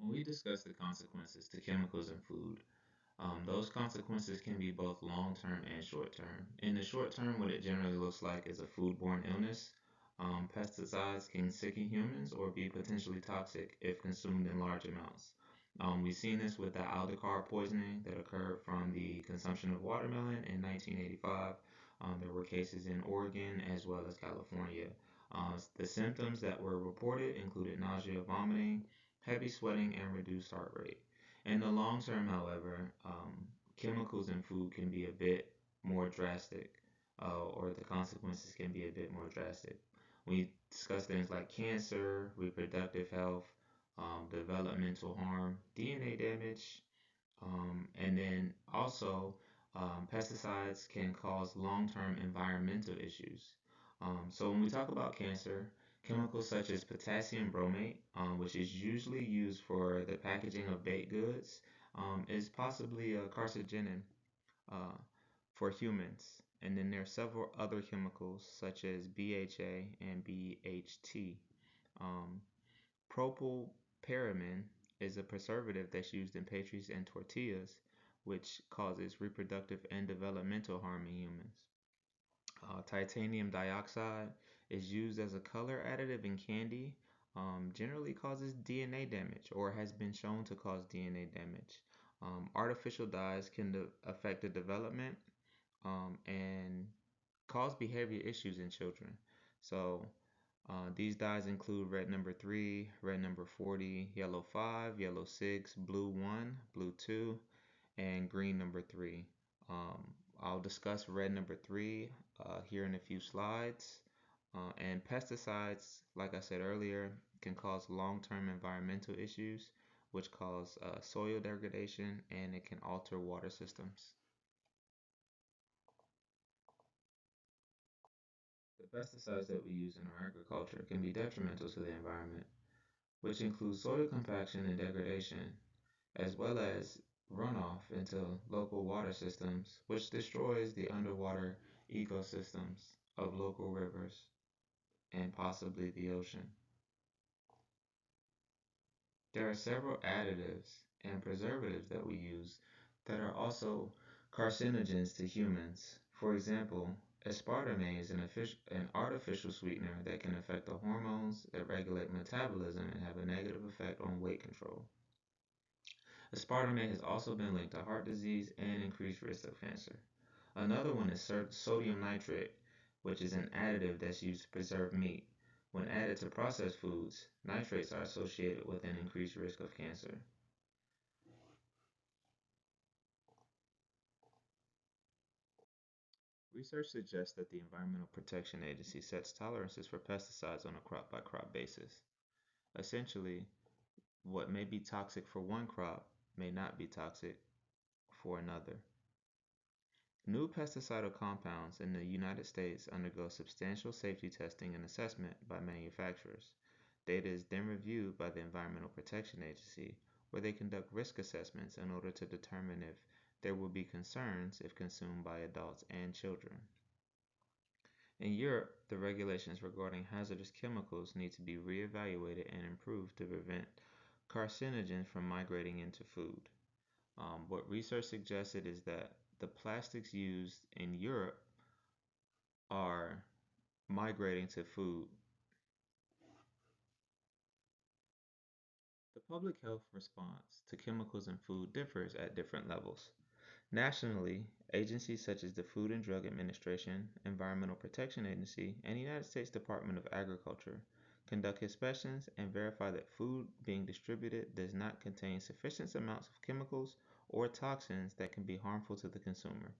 When we discuss the consequences to chemicals in food, those consequences can be both long term and short term. In the short term, what it generally looks like is a foodborne illness. Pesticides can sicken humans or be potentially toxic if consumed in large amounts. We've seen this with the aldicar poisoning that occurred from the consumption of watermelon in 1985. There were cases in Oregon as well as California. The symptoms that were reported included nausea, vomiting, heavy sweating, and reduced heart rate. In the long term, however, chemicals in food can be a bit more drastic, or the consequences can be a bit more drastic. We discuss things like cancer, reproductive health, developmental harm, DNA damage, and then also pesticides can cause long term environmental issues. So when we talk about cancer, chemicals such as potassium bromate, which is usually used for the packaging of baked goods, is possibly a carcinogen uh, for humans. And then there are several other chemicals such as BHA and BHT. Um, Propylparaben is a preservative that's used in pastries and tortillas, which causes reproductive and developmental harm in humans. Titanium dioxide is used as a color additive in candy, generally causes DNA damage or has been shown to cause DNA damage. Artificial dyes can affect the development and cause behavior issues in children. So these dyes include red number 3, red number 40, yellow 5, yellow 6, blue 1, blue 2, and green number 3. Um, I'll discuss red number 3 here in a few slides. And pesticides, like I said earlier, can cause long-term environmental issues, which cause soil degradation and it can alter water systems. The pesticides that we use in our agriculture can be detrimental to the environment, which includes soil compaction and degradation, as well as runoff into local water systems, which destroys the underwater ecosystems of local rivers and possibly the ocean. There are several additives and preservatives that we use that are also carcinogens to humans. For example, aspartame is an artificial sweetener that can affect the hormones that regulate metabolism and have a negative effect on weight control. Aspartame has also been linked to heart disease and increased risk of cancer. Another one is sodium nitrate, which is an additive that's used to preserve meat. When added to processed foods, nitrates are associated with an increased risk of cancer. Research suggests that the Environmental Protection Agency sets tolerances for pesticides on a crop by crop basis. Essentially, what may be toxic for one crop may not be toxic for another. New pesticidal compounds in the United States undergo substantial safety testing and assessment by manufacturers. Data is then reviewed by the Environmental Protection Agency, where they conduct risk assessments in order to determine if there will be concerns if consumed by adults and children. In Europe, the regulations regarding hazardous chemicals need to be reevaluated and improved to prevent carcinogens from migrating into food. What research suggested is that the plastics used in Europe are migrating to food. The public health response to chemicals in food differs at different levels. Nationally, agencies such as the Food and Drug Administration, Environmental Protection Agency, and the United States Department of Agriculture conduct inspections and verify that food being distributed does not contain sufficient amounts of chemicals or toxins that can be harmful to the consumer.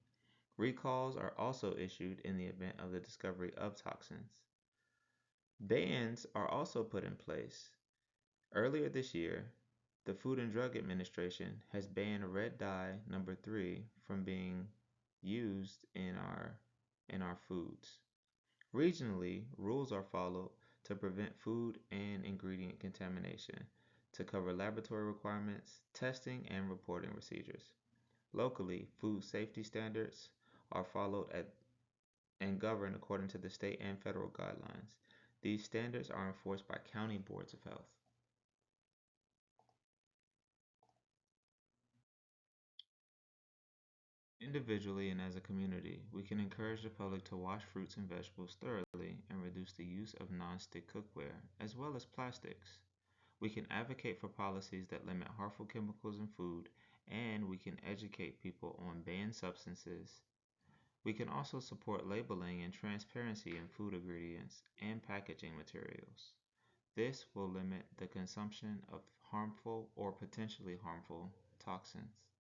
Recalls are also issued in the event of the discovery of toxins. Bans are also put in place. Earlier this year, the Food and Drug Administration has banned red dye number 3 from being used in our foods. Regionally, rules are followed to prevent food and ingredient contamination, to cover laboratory requirements, testing, and reporting procedures. Locally, food safety standards are followed and governed according to the state and federal guidelines. These standards are enforced by county boards of health. Individually and as a community, we can encourage the public to wash fruits and vegetables thoroughly and reduce the use of non-stick cookware, as well as plastics. We can advocate for policies that limit harmful chemicals in food, and we can educate people on banned substances. We can also support labeling and transparency in food ingredients and packaging materials. This will limit the consumption of harmful or potentially harmful toxins.